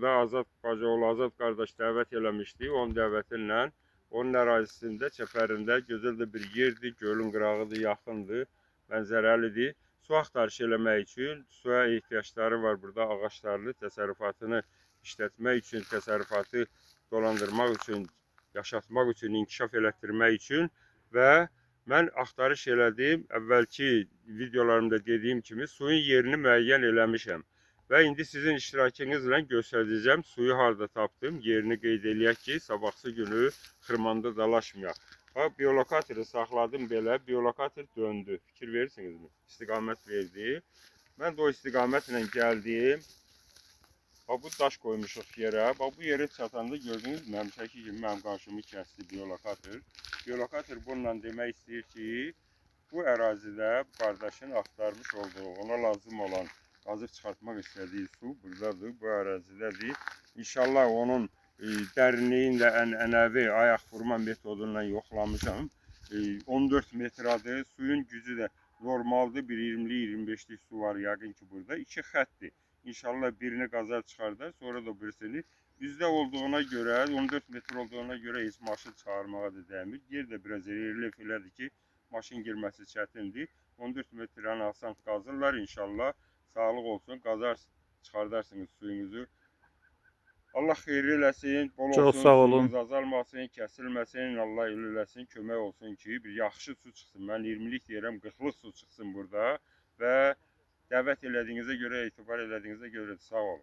Da Azad Bacıoğlu Azad qardaş dəvət eləmişdi. Onun dəvətinlə onun ərazisində, çəpərində gözəl də bir yerdir. Gölün qırağıdır, yaxındır, mənzərəlidir. Su axtarışı eləmək üçün suya ehtiyacları var burada. Ağaçlarlı təsərrüfatını işlətmək üçün, təsərrüfatı dolandırmaq üçün, yaşatmaq üçün, inkişaf elətdirmək üçün və mən axtarış elədim. Əvvəlki videolarımda dediyim kimi suyun yerini müəyyən eləmişəm. Və indi sizin iştirakınızla göstərəcəm suyu harda tapdım. Yerini qeyd eləyək ki, sabahsı günü xırmanda dalaşmayaq. Bax, biolokatoru saxladım belə, biolokator döndü. Fikir verirsinizmi? İstiqamət verdi. Mən də o istiqamətlə gəldim. Bax, bu daş qoymuşuq yerə. Bax, bu yerə çatanda gördünüz mü? Həmişəki kimi mənim qarşımı kəsdi biolokator. Biolokator bununla demək istəyir ki, bu ərazidə qardaşın axtarmış olduğu, ona lazım olan qazıb çıxartmaq istədiyi su buradadır, bu ərazidədir. İnşallah onun dərinliyini də ənənəvi ayaq vurma metodundan yoxlamışam. 14 metradır, suyun gücü də normaldır, bir 20-25'lik su var yəqin ki burada. 2 xətdir. İnşallah birini qazar çıxardar, sonra da birisini. Bizdə olduğuna görə, 14 metr olduğuna görə heç maşın çıxarmağa da dəmir. Yer də biraz relief elədir ki, maşın girməsi çətindir. 14 metrdən alsan qazırlar inşallah. Sağlıq olsun, qazar çıxardarsınız suyunuzu. Allah xeyirli eləsin, bol olsun, Çox sağ olun. suyunuz azalmasın, kəsilməsin, Allah eləsin, kömək olsun ki, bir yaxşı su çıxsın. Mən 20'lik deyirəm, 40'lık su çıxsın burada və dəvət elədiyinizə görə, etibar elədiyinizə görə sağ olun.